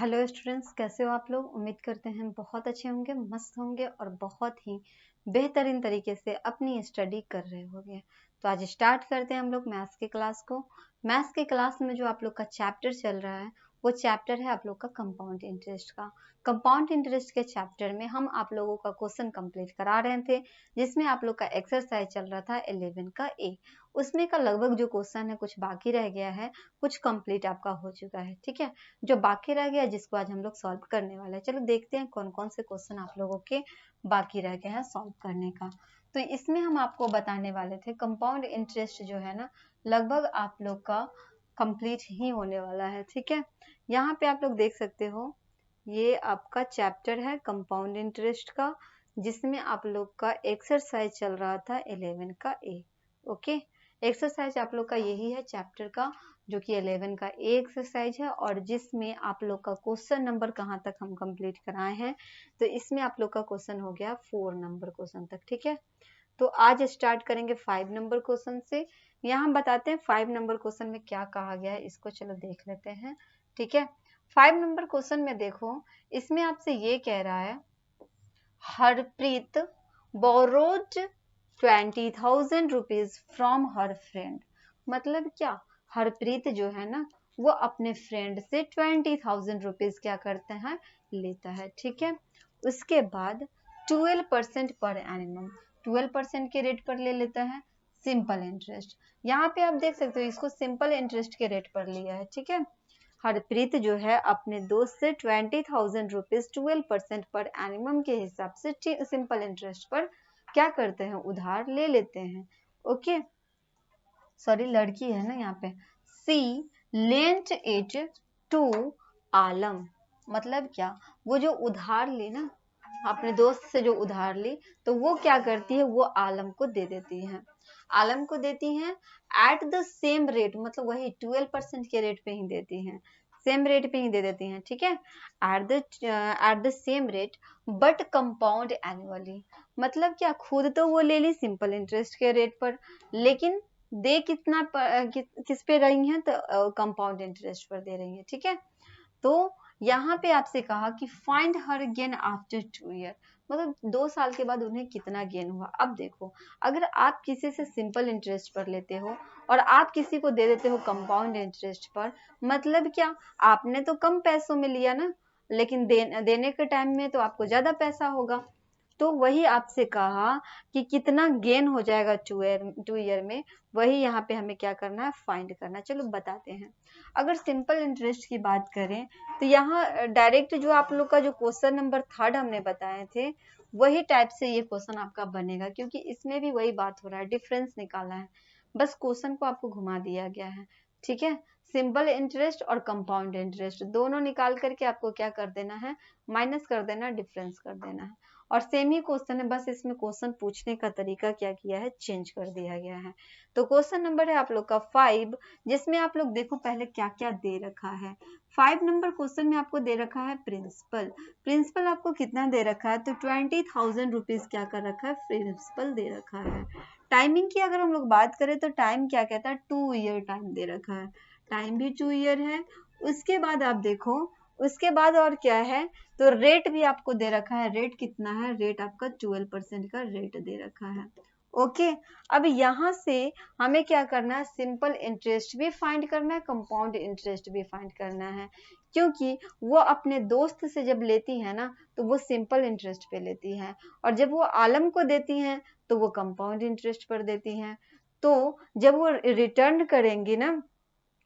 Hello students, कैसे हो आप लोग। उम्मीद करते हैं बहुत अच्छे होंगे, मस्त होंगे और बहुत ही बेहतरीन तरीके से अपनी स्टडी कर रहे होंगे। तो आज स्टार्ट करते हैं हम लोग मैथ्स की क्लास को। मैथ्स की क्लास में जो आप लोग का चैप्टर चल रहा है वो चैप्टर है आप लोग का कंपाउंड इंटरेस्ट का। कंपाउंड इंटरेस्ट के चैप्टर में हम आप लोगों का क्वेश्चन कंप्लीट करा रहे थे, जिसमें आप लोग का एक्सरसाइज चल रहा था 11 का ए। उसमें का लगभग जो क्वेश्चन है कुछ बाकी रह गया है, कुछ कंप्लीट आपका हो चुका है। ठीक है, जो बाकी रह गया जिसको आज हम लोग सॉल्व करने वाले हैं। चलो देखते हैं कौन कौन से क्वेश्चन आप लोगों के बाकी रह गए हैं सॉल्व करने का। तो इसमें हम आपको बताने वाले थे कंपाउंड इंटरेस्ट जो है ना, लगभग आप लोग का कंप्लीट ही होने वाला है। ठीक है, यहाँ पे आप लोग देख सकते हो, ये आपका चैप्टर है कंपाउंड इंटरेस्ट का, जिसमें आप लोग का एक्सरसाइज चल रहा था 11 का ए। ओके, एक्सरसाइज आप लोग का यही है चैप्टर का, जो कि 11 का ए एक्सरसाइज है, और जिसमें आप लोग का क्वेश्चन नंबर कहाँ तक हम कंप्लीट कराए हैं। तो इसमें आप लोग का क्वेश्चन हो गया 4 नंबर क्वेश्चन तक। ठीक है, तो आज स्टार्ट करेंगे 5 नंबर क्वेश्चन से। यहाँ हम बताते हैं 5 नंबर क्वेश्चन में क्या कहा गया है, इसको चलो देख लेते हैं। ठीक है, 5 नंबर क्वेश्चन में देखो, इसमें आपसे ये कह रहा है Harpreet borrows 20,000 rupees from her friend. मतलब क्या, हरप्रीत जो है ना वो अपने फ्रेंड से 20,000 रुपीज क्या करता है, लेता है। ठीक है, उसके बाद 12% पर एनिमम, 12% के रेट पर ले लेता है सिंपल इंटरेस्ट। यहाँ पे आप देख सकते हो इसको सिंपल इंटरेस्ट के रेट पर लिया है। ठीक है, हरप्रीत जो है अपने दोस्त से 20,000 रुपीज 12% पर एनिमम के हिसाब से सिंपल इंटरेस्ट पर क्या करते हैं, उधार ले लेते हैं। ओके, सॉरी लड़की है ना यहाँ पे। सी लेंट इट टू आलम, मतलब क्या, वो जो उधार ली ना, अपने दोस्त से जो उधार ली, तो वो क्या करती है, वो आलम को दे देती है। आलम को देती हैं एट द सेम रेट, मतलब वही 12% के रेट पे ही देती हैं, सेम रेट पे ही दे देती हैं। ठीक है, at the same rate but compound annually, मतलब क्या, खुद तो वो ले ली सिंपल इंटरेस्ट के रेट पर, लेकिन दे कितना किस पे रही हैं, तो कंपाउंड इंटरेस्ट पर दे रही हैं। ठीक है, तो यहाँ पे आपसे कहा कि find her gain after 2 year, मतलब 2 साल के बाद उन्हें कितना गेन हुआ। अब देखो, अगर आप किसी से सिंपल इंटरेस्ट पर लेते हो और आप किसी को दे देते हो कंपाउंड इंटरेस्ट पर, मतलब क्या, आपने तो कम पैसों में लिया ना, लेकिन देने के टाइम में तो आपको ज्यादा पैसा होगा। तो वही आपसे कहा कि कितना गेन हो जाएगा 2 ईयर में, वही यहाँ पे हमें क्या करना है, फाइंड करना है। चलो बताते हैं। अगर सिंपल इंटरेस्ट की बात करें तो यहाँ डायरेक्ट जो आप लोग का जो क्वेश्चन नंबर 3 हमने बताए थे, वही टाइप से ये क्वेश्चन आपका बनेगा, क्योंकि इसमें भी वही बात हो रहा है, डिफरेंस निकालना है, बस क्वेश्चन को आपको घुमा दिया गया है। ठीक है, सिंपल इंटरेस्ट और कंपाउंड इंटरेस्ट दोनों निकाल करके आपको क्या कर देना है, माइनस कर देना, डिफरेंस कर देना है। और सेम ही क्वेश्चन है, बस इसमें क्वेश्चन पूछने का तरीका क्या किया है, चेंज कर दिया गया है। तो क्वेश्चन नंबर है आप लोग का 5, जिसमें आप लोग देखो पहले क्या क्या दे रखा है। 5 नंबर क्वेश्चन में आपको दे रखा है प्रिंसिपल। प्रिंसिपल आपको कितना दे रखा है, तो 20,000 रुपीज क्या कर रखा है, प्रिंसिपल दे रखा है। टाइमिंग की अगर हम लोग बात करें तो टाइम क्या कहता है, 2 ईयर टाइम दे रखा है, टाइम भी 2 ईयर है। उसके बाद आप देखो, उसके बाद और क्या है, तो रेट भी आपको दे रखा है। रेट कितना है, रेट आपका 12% का रेट दे रखा है। ओके, अब यहाँ से हमें क्या करना है, सिंपल इंटरेस्ट भी फाइंड करना है, कंपाउंड इंटरेस्ट भी फाइंड करना है, क्योंकि वो अपने दोस्त से जब लेती है ना, तो वो सिंपल इंटरेस्ट पे लेती है, और जब वो आलम को देती हैं तो वो कंपाउंड इंटरेस्ट पर देती हैं। तो जब वो रिटर्न करेंगी ना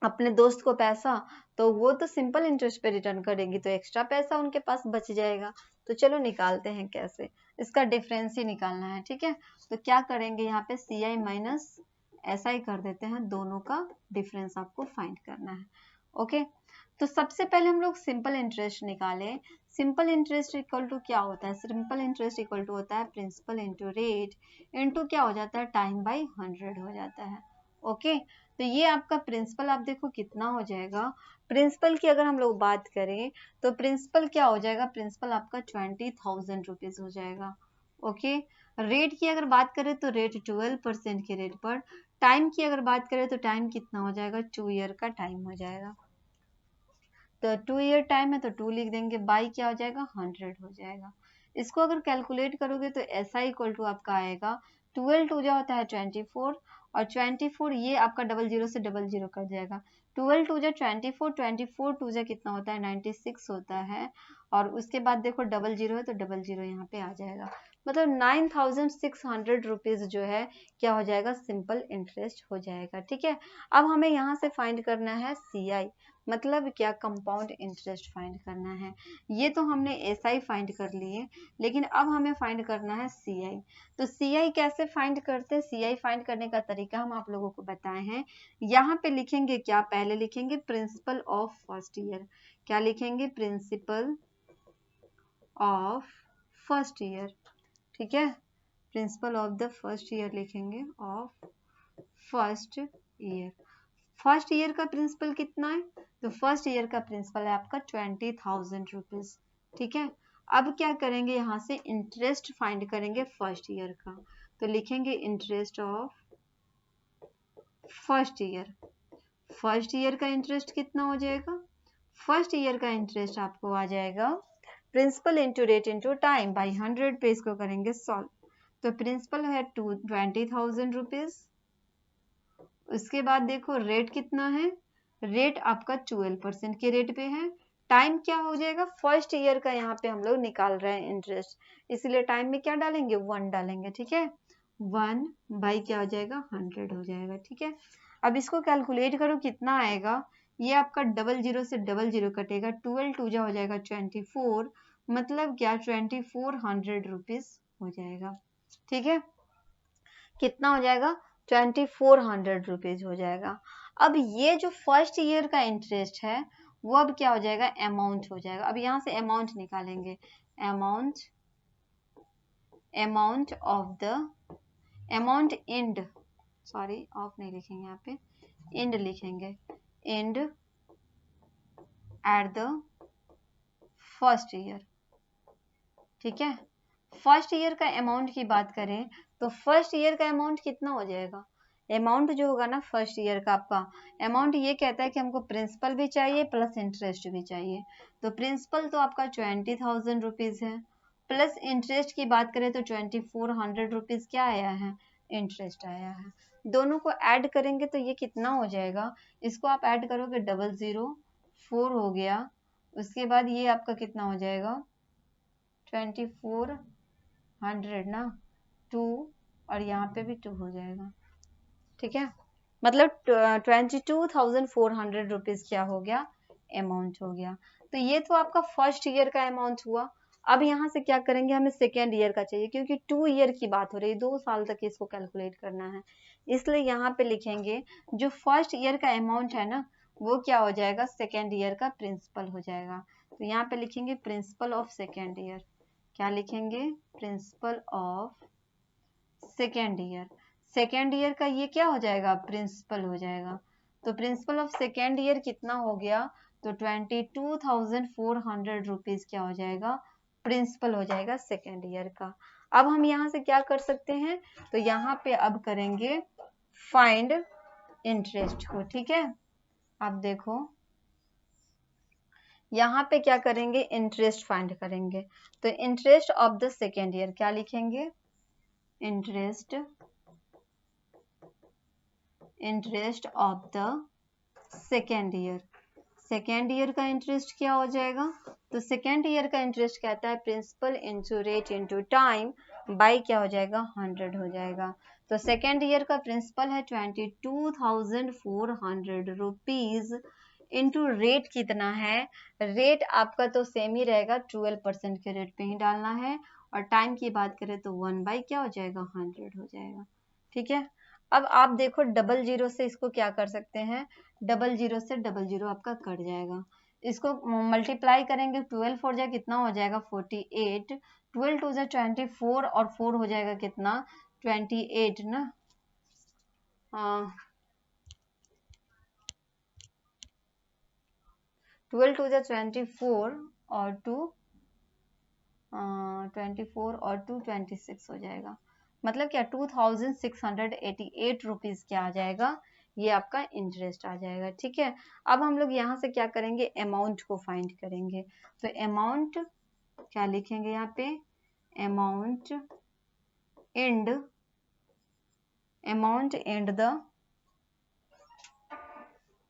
अपने दोस्त को पैसा, तो वो तो सिंपल इंटरेस्ट पे रिटर्न करेंगी, तो एक्स्ट्रा पैसा उनके पास बच जाएगा। तो चलो निकालते हैं कैसे, इसका डिफरेंस ही निकालना है। ठीक है, तो क्या करेंगे, यहाँ पे सी आई माइनस ऐसा ही कर देते हैं, दोनों का डिफरेंस आपको फाइंड करना है। ओके, तो सबसे पहले हम लोग सिंपल इंटरेस्ट निकालें। सिंपल इंटरेस्ट इक्वल टू क्या होता है, सिंपल इंटरेस्ट इक्वल टू होता है प्रिंसिपल इंटू रेट इंटू क्या हो जाता है, टाइम बाई 100 हो जाता है। ओके, तो ये आपका प्रिंसिपल आप देखो कितना हो जाएगा। प्रिंसिपल की अगर हम लोग बात करें तो प्रिंसिपल क्या हो जाएगा, प्रिंसिपल आपका 20,000 रुपीज हो जाएगा। ओके, रेट की अगर बात करें तो रेट 12% के रेट पर। टाइम की अगर बात करें तो टाइम कितना हो जाएगा, 2 ईयर का टाइम हो जाएगा। तो 2 ईयर टाइम है तो 2 लिख देंगे, बाई क्या हो जाएगा 100 हो जाएगा। इसको अगर कैलकुलेट करोगे तो ऐसा इक्वल टू आपका आएगा 12 टू जा होता है 24 और 24 ये आपका डबल जीरो से डबल जीरो कट जाएगा। 12 टू जा 24, 24 टू जा कितना होता है 96 होता है और उसके बाद देखो डबल जीरो है तो डबल जीरो यहाँ पे आ जाएगा। मतलब 9600 रुपीज जो है क्या हो जाएगा सिंपल इंटरेस्ट हो जाएगा। ठीक है, अब हमें यहाँ से फाइंड करना है CI मतलब क्या कंपाउंड इंटरेस्ट फाइंड करना है। ये तो हमने SI फाइंड कर लिए, लेकिन अब हमें फाइंड करना है CI। तो CI कैसे फाइंड करते हैं, CI फाइंड करने का तरीका हम आप लोगों को बताए हैं। यहाँ पे लिखेंगे क्या, पहले लिखेंगे प्रिंसिपल ऑफ फर्स्ट ईयर। क्या लिखेंगे, प्रिंसिपल ऑफ फर्स्ट ईयर। ठीक है, principle of the first year लिखेंगे, of first year. First year का प्रिंसिपल कितना है, तो फर्स्ट ईयर का प्रिंसिपल है आपका 20,000 रुपीज। ठीक है, अब क्या करेंगे, यहाँ से इंटरेस्ट फाइंड करेंगे फर्स्ट ईयर का, तो लिखेंगे interest of first year. First year का इंटरेस्ट कितना हो जाएगा, फर्स्ट ईयर का इंटरेस्ट आपको आ जाएगा principal into rate into time by 100 पे इसको करेंगे सॉल्व। तो प्रिंसिपल है 20,000 रुपीज। उसके बाद देखो रेट कितना है, रेट आपका 12% के रेट पे है। टाइम क्या हो जाएगा, फर्स्ट ईयर का यहाँ पे हम लोग निकाल रहे हैं इंटरेस्ट, इसलिए टाइम में क्या डालेंगे 1 डालेंगे। ठीक है, 1 बाई क्या हो जाएगा 100 हो जाएगा। ठीक है, अब इसको कैलकुलेट करो कितना आएगा, ये आपका डबल जीरो से डबल जीरो कटेगा, 12 टू जा हो जाएगा 24, मतलब क्या 2400 रुपीज हो जाएगा। ठीक है, कितना हो जाएगा 2400 रुपीज हो जाएगा। अब ये जो फर्स्ट ईयर का इंटरेस्ट है वो अब क्या हो जाएगा, अमाउंट हो जाएगा। अब यहाँ से अमाउंट निकालेंगे, amount, amount of the, amount end, sorry of नहीं लिखेंगे यहाँ पे, इंड लिखेंगे, end at the first year. ठीक है, फर्स्ट ईयर का अमाउंट की बात करें तो फर्स्ट ईयर का अमाउंट कितना हो जाएगा, अमाउंट जो होगा ना फर्स्ट ईयर का आपका अमाउंट, ये कहता है कि हमको प्रिंसिपल भी चाहिए प्लस इंटरेस्ट भी चाहिए। तो प्रिंसिपल तो आपका 20,000 रुपीज है, प्लस इंटरेस्ट की बात करें तो 2400 रुपीज क्या आया है, इंटरेस्ट आया है। दोनों को ऐड करेंगे तो ये कितना हो जाएगा, इसको आप ऐड करोगे 004 हो गया, उसके बाद ये आपका कितना हो जाएगा 2400 ना, 2 और यहाँ पे भी 2 हो जाएगा। ठीक है, मतलब 22,400 रुपीज क्या हो गया, अमाउंट हो गया। तो ये तो आपका फर्स्ट ईयर का अमाउंट हुआ। अब यहाँ से क्या करेंगे, हमें सेकेंड ईयर का चाहिए क्योंकि 2 ईयर की बात हो रही है, 2 साल तक इसको कैलकुलेट करना है, इसलिए यहाँ पे लिखेंगे जो फर्स्ट ईयर का अमाउंट है ना वो क्या हो जाएगा, सेकेंड ईयर का प्रिंसिपल हो जाएगा। तो यहाँ पे लिखेंगे प्रिंसिपल ऑफ सेकेंड ईयर। क्या लिखेंगे, principle of second year. Second year का ये क्या हो जाएगा, प्रिंसिपल हो जाएगा। तो प्रिंसिपल ऑफ सेकेंड ईयर कितना हो गया, तो 22,400 रुपीज क्या हो जाएगा, प्रिंसिपल हो जाएगा सेकेंड ईयर का। अब हम यहाँ से क्या कर सकते हैं, तो यहाँ पे अब करेंगे फाइंड इंटरेस्ट को। ठीक है, अब देखो यहाँ पे क्या करेंगे, इंटरेस्ट फाइंड करेंगे। तो interest of the second year क्या लिखेंगे, interest, interest of the second year. Second year का इंटरेस्ट क्या हो जाएगा, तो सेकेंड ईयर का इंटरेस्ट कहता है principal into rate into time by क्या हो जाएगा 100 हो जाएगा। तो सेकेंड ईयर का प्रिंसिपल है 22,400 रुपीज इंटू रेट कितना है, रेट आपका तो सेम ही रहेगा 12% के रेट पे ही डालना है, और टाइम की बात करें तो 1 बाई क्या हो जाएगा 100 हो जाएगा। ठीक है, अब आप देखो डबल जीरो से इसको क्या कर सकते हैं, डबल जीरो से डबल जीरो आपका कट जाएगा, इसको मल्टीप्लाई करेंगे 12 4 जा कितना हो जाएगा 48, 12 2 जा 24 और 4 हो जाएगा कितना 28 ना, 12 2 जा 24 और 2 24 और 2 26 हो जाएगा, मतलब क्या 2688 रुपीज क्या आ जाएगा, ये आपका इंटरेस्ट आ जाएगा। ठीक है, अब हम लोग यहाँ से क्या करेंगे, अमाउंट को फाइंड करेंगे। तो अमाउंट क्या लिखेंगे यहाँ पे, अमाउंट एंड द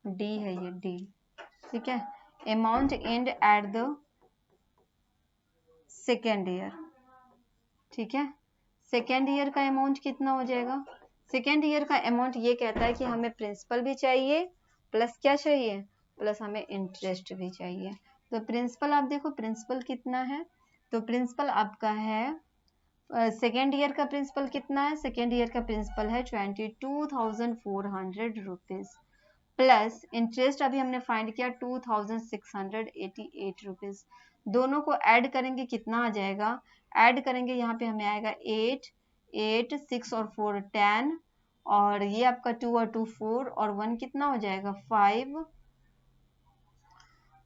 डी है ये डी। ठीक है, amount and at the second year. ठीक है, सेकेंड ईयर का अमाउंट कितना हो जाएगा, सेकेंड ईयर का अमाउंट ये कहता है कि हमें प्रिंसिपल भी चाहिए प्लस क्या चाहिए, प्लस हमें इंटरेस्ट भी चाहिए। तो प्रिंसिपल आप देखो, प्रिंसिपल कितना है, तो प्रिंसिपल आपका है सेकेंड ईयर का प्रिंसिपल कितना है, सेकेंड ईयर का प्रिंसिपल है 22,400 रुपीज, प्लस इंटरेस्ट अभी हमने फाइंड किया 2,688 रुपीज। दोनों को ऐड करेंगे कितना आ जाएगा, ऐड करेंगे यहाँ पे हमें आएगा 8 8 6 और 4 10, और ये आपका 2 और 2 4 और 1 कितना हो जाएगा 5,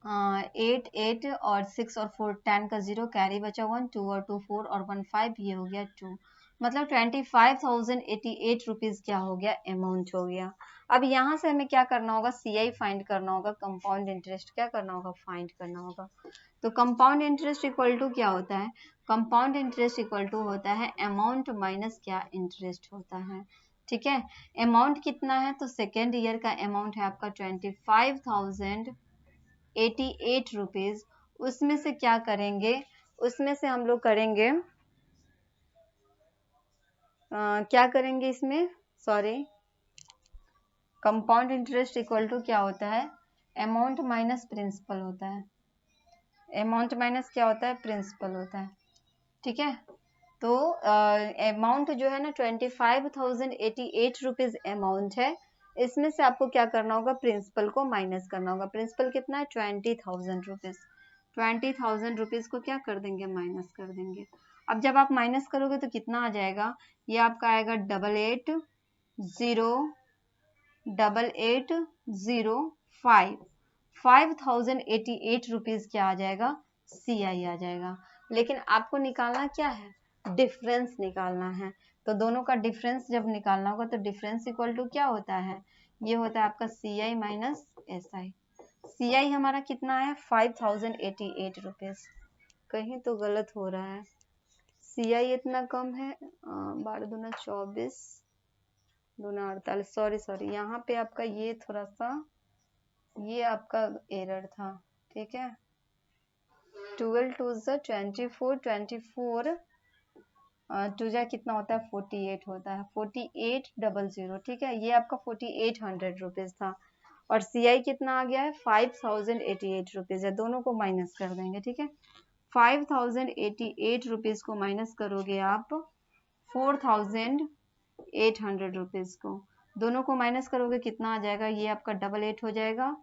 8 8 और 6 और 4 10 का 0 कैरी बचा 1, 2 और 2 4 और 1 5, ये हो गया 2, मतलब 25,088 रुपीज क्या हो गया, अमाउंट हो गया। अब यहाँ से हमें क्या करना होगा, CI फाइंड करना होगा, कंपाउंड इंटरेस्ट क्या करना होगा, फाइंड करना होगा। तो कंपाउंड इंटरेस्ट इक्वल टू क्या होता है, कंपाउंड इंटरेस्ट इक्वल टू होता है अमाउंट माइनस क्या, इंटरेस्ट होता है। ठीक है, अमाउंट कितना है, तो सेकेंड ईयर का अमाउंट है आपका 25,088 रुपीज। उसमें से क्या करेंगे, उसमें से हम लोग करेंगे क्या करेंगे इसमें, sorry, compound interest equal to क्या होता है, अमाउंट माइनस प्रिंसिपल होता है, अमाउंट माइनस क्या होता है, प्रिंसिपल होता है। ठीक है, तो अमाउंट जो है ना 25,088 रुपीज अमाउंट है, इसमें से आपको क्या करना होगा, प्रिंसिपल को माइनस करना होगा। प्रिंसिपल कितना है 20,000 रुपीज, 20,000 रुपीज को क्या कर देंगे, माइनस कर देंगे। अब जब आप माइनस करोगे तो कितना आ जाएगा, ये आपका आएगा 8805, 5,088 रुपीज क्या आ जाएगा, CI आ जाएगा। लेकिन आपको निकालना क्या है, डिफरेंस निकालना है। तो दोनों का डिफरेंस जब निकालना होगा तो डिफरेंस इक्वल टू क्या होता है, ये होता है आपका CI माइनस SI। CI हमारा कितना है 5,088 रुपीज, कहीं तो गलत हो रहा है, CI इतना कम है, 12 दूना 24 दूना 48, सॉरी यहाँ पे आपका ये थोड़ा सा, ये आपका एरर था। ठीक है, 12 2 24, 24 टू जा कितना होता है 48 होता है, 4800। ठीक है, ये आपका 4800 रुपीज था, और CI कितना आ गया है 5,088 रुपीज है, दोनों को माइनस कर देंगे। ठीक है, 5,088 रुपीज को माइनस करोगे आप 4,800 रुपीज को, दोनों को माइनस करोगे कितना आ जाएगा, ये आपका 88 हो जाएगा,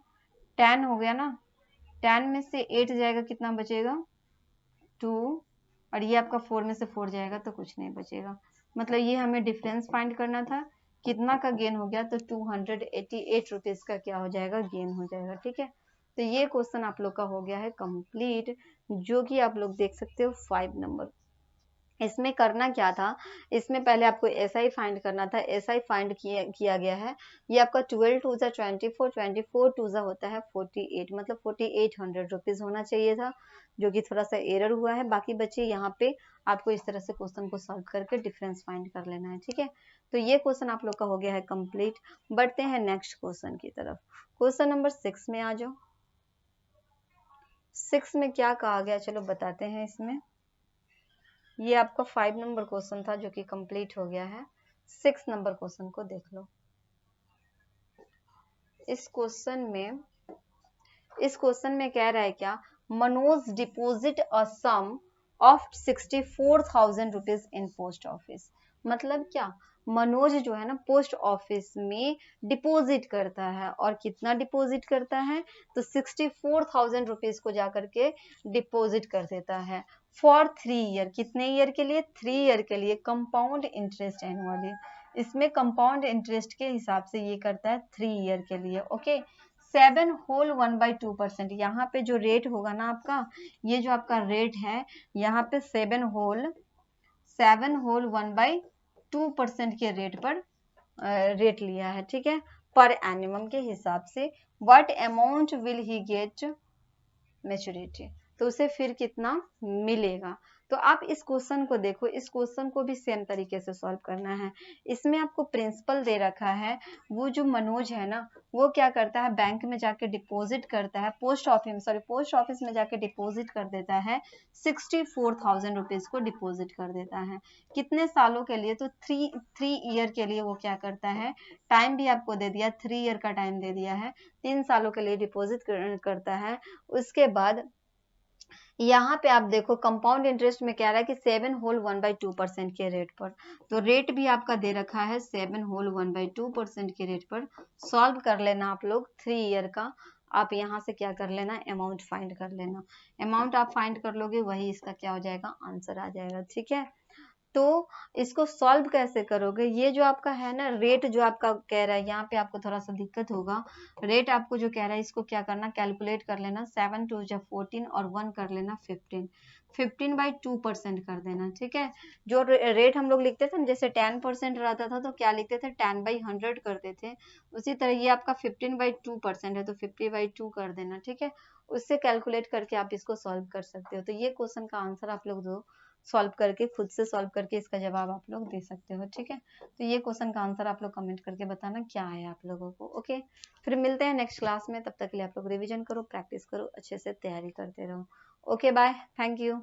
10 हो गया ना, 10 में से 8 जाएगा कितना बचेगा 2, और ये आपका 4 में से 4 जाएगा तो कुछ नहीं बचेगा। मतलब ये हमें डिफरेंस फाइंड करना था, कितना का गेन हो गया, तो 288 रुपीज का क्या हो जाएगा, गेन हो जाएगा। ठीक है, तो ये क्वेश्चन आप लोग का हो गया है कंप्लीट, जो कि आप लोग देख सकते हो 5 नंबर। इसमें करना क्या था, इसमें पहले आपको SI फाइंड करना था, SI फाइंड किया गया है। ये आपका 12 2 जा 24, 24 2 जा होता है 48, मतलब 4800 रुपीज होना चाहिए था, जो कि थोड़ा सा एरर हुआ है। बाकी बच्चे यहाँ पे आपको इस तरह से क्वेश्चन को सॉल्व करके डिफरेंस फाइंड कर लेना है। ठीक है, तो ये क्वेश्चन आप लोग का हो गया है कंप्लीट। बढ़ते हैं नेक्स्ट क्वेश्चन की तरफ। क्वेश्चन नंबर 6 में आ जाओ। 6 में क्या कहा गया, चलो बताते हैं। इसमें ये आपका 5 नंबर क्वेश्चन था जो कि कंप्लीट हो गया है। 6 नंबर क्वेश्चन को देख लो। इस क्वेश्चन में कह रहा है क्या, Manoj deposit a sum of 64,000 rupees in post office. मतलब क्या, मनोज जो है ना पोस्ट ऑफिस में डिपॉजिट करता है, और कितना डिपॉजिट करता है, तो 64,000 रुपीज को जाकर के डिपॉजिट कर देता है फॉर 3 ईयर। कितने ईयर के लिए, 3 ईयर के लिए, कंपाउंड इंटरेस्ट एनुअली। इसमें कंपाउंड इंटरेस्ट के हिसाब से ये करता है 3 ईयर के लिए। ओके, 7 होल 1/2%, यहाँ पे जो रेट होगा ना आपका, ये जो आपका रेट है यहाँ पे 7 होल 1/2% के रेट पर रेट लिया है। ठीक है, पर एनिमम के हिसाब से what amount will he get maturity, तो उसे फिर कितना मिलेगा। तो आप इस क्वेश्चन को देखो, इस क्वेश्चन को भी सेम तरीके से सॉल्व करना है। इसमें आपको प्रिंसिपल दे रखा है, वो जो मनोज है ना, वो क्या करता है, बैंक में जाके डिपॉजिट करता है, पोस्ट ऑफिस में जाके डिपॉजिट कर देता है, 64,000 रुपीज को डिपॉजिट कर देता है। कितने सालों के लिए, तो थ्री ईयर के लिए वो क्या करता है, टाइम भी आपको दे दिया, 3 ईयर का टाइम दे दिया है, 3 सालों के लिए डिपॉजिट करता है। उसके बाद यहाँ पे आप देखो कंपाउंड इंटरेस्ट में कह रहा है कि 7 होल 1/2% के रेट पर, तो रेट भी आपका दे रखा है 7 होल 1/2% के रेट पर। सॉल्व कर लेना आप लोग 3 ईयर का, आप यहाँ से क्या कर लेना, अमाउंट फाइंड कर लेना, अमाउंट आप फाइंड कर लोगे वही इसका क्या हो जाएगा, आंसर आ जाएगा। ठीक है, तो इसको सॉल्व कैसे करोगे, ये जो आपका है ना रेट जो आपका कह रहा है, यहाँ पे आपको थोड़ा सा दिक्कत होगा। रेट आपको जो कह रहा है इसको क्या करना, कैलकुलेट कर लेना, 7 2 जा 14 और 1 कर लेना 15, 15/2% कर देना। ठीक है, जो रेट हम लोग लिखते थे ना, जैसे 10% रहता था तो क्या लिखते थे, 10/100 करते थे, उसी तरह ये आपका 15/2% है तो 50/2 कर देना। ठीक है, उससे कैलकुलेट करके आप इसको सॉल्व कर सकते हो। तो ये क्वेश्चन का आंसर आप लोग दो, सॉल्व करके, खुद से सॉल्व करके इसका जवाब आप लोग दे सकते हो। ठीक है, तो ये क्वेश्चन का आंसर आप लोग कमेंट करके बताना क्या है आप लोगों को। ओके, फिर मिलते हैं नेक्स्ट क्लास में, तब तक के लिए आप लोग रिवीजन करो, प्रैक्टिस करो, अच्छे से तैयारी करते रहो। Okay bye, thank you.